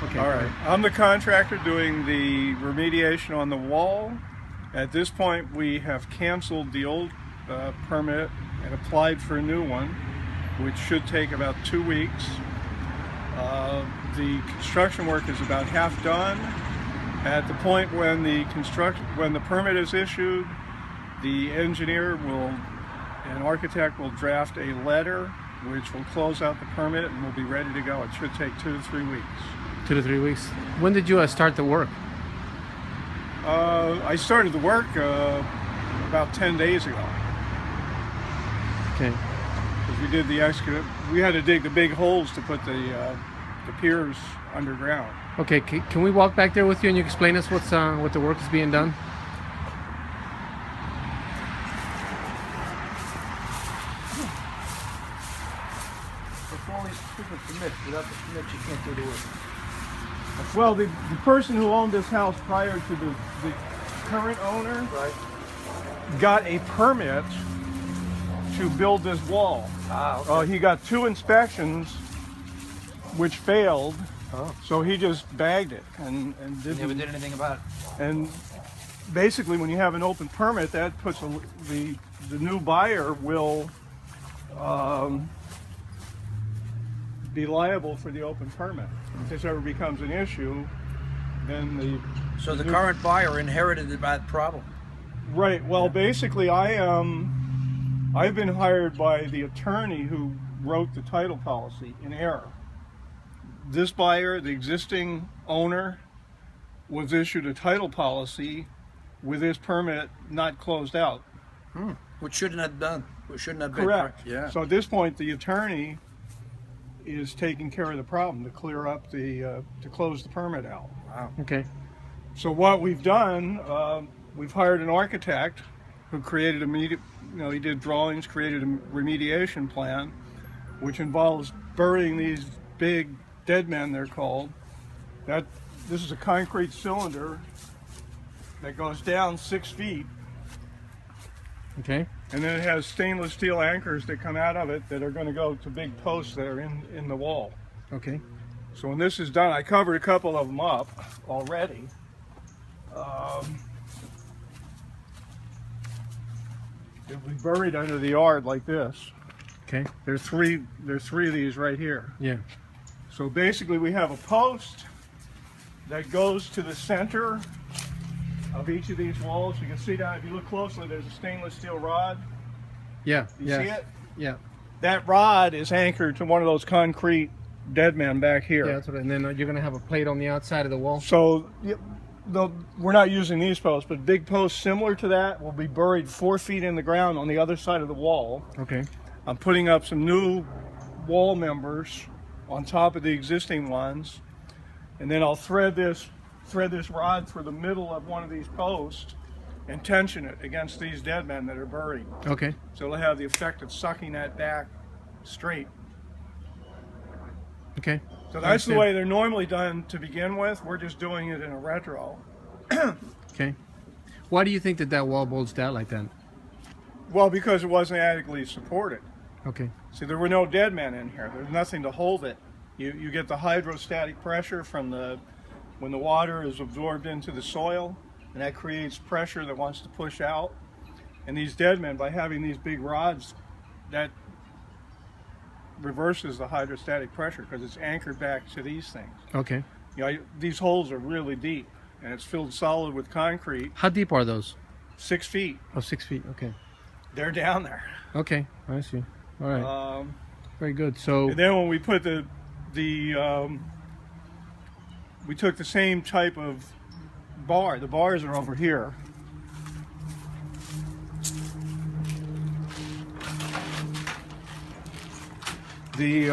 Okay. All right. I'm the contractor doing the remediation on the wall. At this point, we have canceled the old permit and applied for a new one, which should take about 2 weeks. The construction work is about half done. At the point when the permit is issued, the engineer an architect will draft a letter which will close out the permit and we'll be ready to go. It should take 2 to 3 weeks. 2 to 3 weeks. When did you start the work? I started the work about 10 days ago. Okay. Because we did the excavate. We had to dig the big holes to put the piers underground. Okay. Can we walk back there with you and you explain us what the work is being done? All these stupid permits. Without the permits, you can't do the work. Well, the person who owned this house prior to the current owner got a permit to build this wall. Okay. He got 2 inspections which failed, so he just bagged it and Never did anything about it. And basically, when you have an open permit, that puts the new buyer will be liable for the open permit. If this ever becomes an issue, then So the current buyer inherited the bad problem. Right. Well, basically, I've been hired by the attorney who wrote the title policy in error. This buyer, the existing owner, was issued a title policy with his permit not closed out. Which shouldn't have done. Which shouldn't have been. Correct. Yeah. So at this point, the attorney is taking care of the problem to clear up to close the permit out. Wow. Okay. So what we've done, we've hired an architect who created he did drawings, created a remediation plan, which involves burying these big dead men, they're called. This is a concrete cylinder that goes down 6 feet. Okay. And then it has stainless steel anchors that come out of it that are going to go to big posts that are in the wall. Okay. So when this is done, I covered a couple of them up already. It'll be buried under the yard like this. Okay. There's three of these right here. Yeah. So basically we have a post that goes to the center of each of these walls. You can see down, if you look closely, there's a stainless steel rod. Yeah. You see it? Yeah. That rod is anchored to one of those concrete dead men back here. Yeah. That's what. And then you're gonna have a plate on the outside of the wall. So we're not using these posts, but big posts similar to that will be buried 4 feet in the ground on the other side of the wall. Okay. I'm putting up some new wall members on top of the existing ones, and then I'll thread this rod through the middle of one of these posts and tension it against these dead men that are buried. Okay. So it'll have the effect of sucking that back straight. Okay. So that's the way they're normally done to begin with. We're just doing it in a retro. Okay. Why do you think that wall bulged out like that? Well, because it wasn't adequately supported. Okay. See, there were no dead men in here. There's nothing to hold it. You get the hydrostatic pressure from when the water is absorbed into the soil, and that creates pressure that wants to push out. And these dead men, by having these big rods, that reverses the hydrostatic pressure because it's anchored back to these things. Okay. These holes are really deep, and it's filled solid with concrete. How deep are those? 6 feet. Oh, 6 feet. Okay. They're down there. Okay. I see. All right. Very good. So. And then when we put we took the same type of bar. The bars are over here. This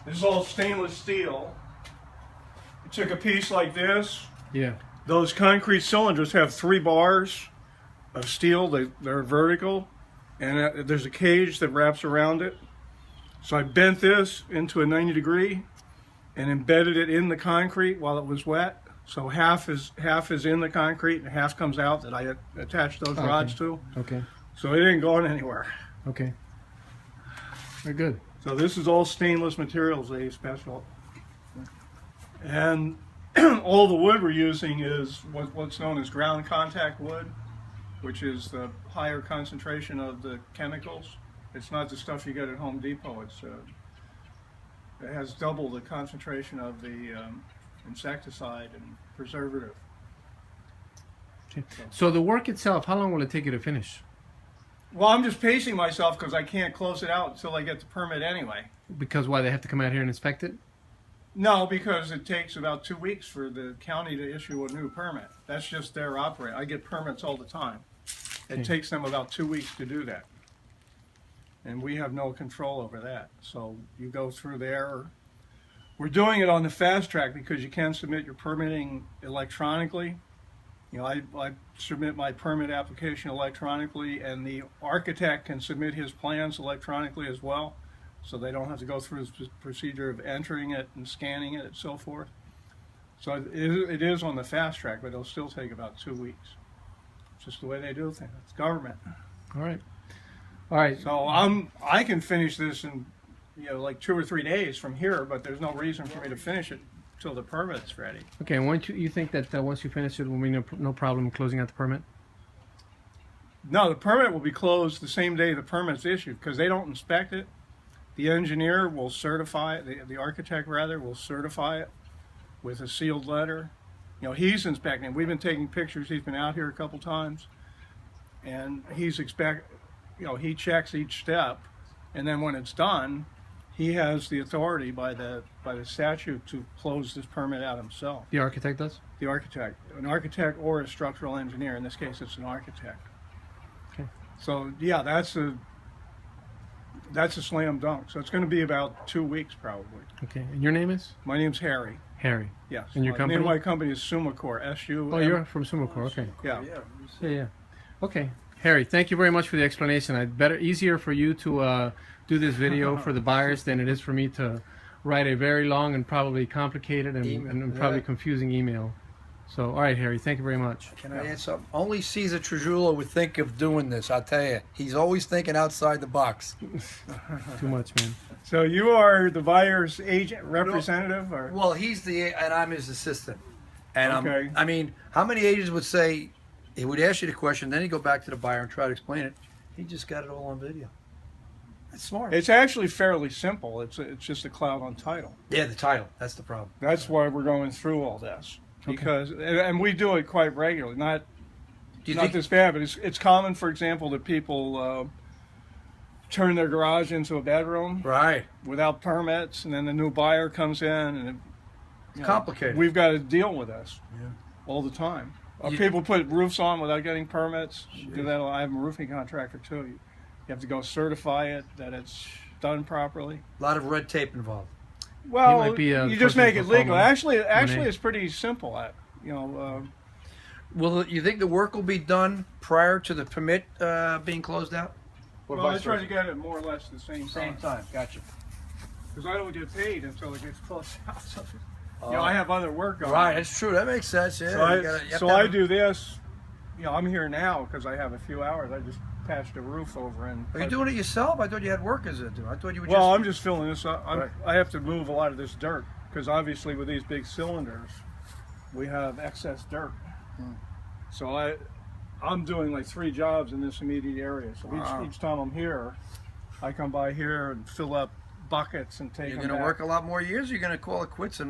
is all stainless steel. We took a piece like this. Yeah. Those concrete cylinders have 3 bars of steel. They're vertical, and there's a cage that wraps around it. So I bent this into a 90 degree and embedded it in the concrete while it was wet. So half is in the concrete and half comes out that I attached those rods to. Okay. So it ain't going anywhere. Okay. Very good. So this is all stainless materials, A special. And all the wood we're using is what's known as ground contact wood, which is the higher concentration of the chemicals. It's not the stuff you get at Home Depot. It has double the concentration of the insecticide and preservative. Okay. So the work itself, how long will it take you to finish? Well, I'm just pacing myself because I can't close it out until I get the permit anyway. Because why, they have to come out here and inspect it? No, because it takes about 2 weeks for the county to issue a new permit. That's just their operate. I get permits all the time. It takes them about 2 weeks to do that. And we have no control over that. So you go through there. We're doing it on the fast track because you can submit your permitting electronically. You know, I submit my permit application electronically, and the architect can submit his plans electronically as well. So they don't have to go through the procedure of entering it and scanning it and so forth. So it is on the fast track, but it'll still take about 2 weeks. It's just the way they do things. It's government. All right. All right. So I can finish this in, like 2 or 3 days from here, but there's no reason for me to finish it until the permit's ready. Okay, and once you think that once you finish it, will be no problem closing out the permit? No, the permit will be closed the same day the permit's issued because they don't inspect it. The engineer will certify it, the architect rather, will certify it with a sealed letter. He's inspecting it. We've been taking pictures. He's been out here a couple times, and he checks each step, and then when it's done, he has the authority by the statute to close this permit out himself. The architect does? The architect, an architect or a structural engineer. In this case, it's an architect. Okay. So yeah, that's a slam dunk. So it's going to be about 2 weeks probably. Okay. And your name is? My name's Harry. Harry. Yes. And your company? The name of my company is Summacorp. S-U. Oh, you're from Summacorp. Okay. Yeah. Yeah. Okay. Harry, thank you very much for the explanation. Easier for you to do this video for the buyers than it is for me to write a very long and probably complicated and probably confusing email. So, all right, Harry, thank you very much. Can I add something? Only Caesar Trujillo would think of doing this, I'll tell you. He's always thinking outside the box. Too much, man. So you are the buyer's agent, representative? Or? Well, and I'm his assistant. And okay. I mean, how many agents would say, he would ask you the question, then he'd go back to the buyer and try to explain it. He just got it all on video. That's smart. It's actually fairly simple. It's just a cloud on title. Yeah, the title. That's the problem. That's why we're going through all this. Because, and we do it quite regularly. Not this bad, but it's common, for example, that people turn their garage into a bedroom. Right. Without permits, and then the new buyer comes in, and it's complicated. We've got to deal with this all the time. People put roofs on without getting permits. Do that. I have a roofing contractor too. You have to go certify it that it's done properly. A lot of red tape involved. Well, you just make it legal. Actually, it's pretty simple. Well, you think the work will be done prior to the permit being closed out? Well, I try to get it more or less the same time. Gotcha. Because I don't get paid until it gets closed out. I have other work going. Right, that's true. That makes sense. Yeah. So I do this. I'm here now because I have a few hours. I just patched a roof over and. Are you doing it yourself? I thought you had workers that do. I thought you were. Well, I'm just filling this up. I have to move a lot of this dirt because obviously with these big cylinders, we have excess dirt. So I'm doing like 3 jobs in this immediate area. So each time I'm here, I come by here and fill up buckets and take them back. You're going to work a lot more years, or you're going to call it quits and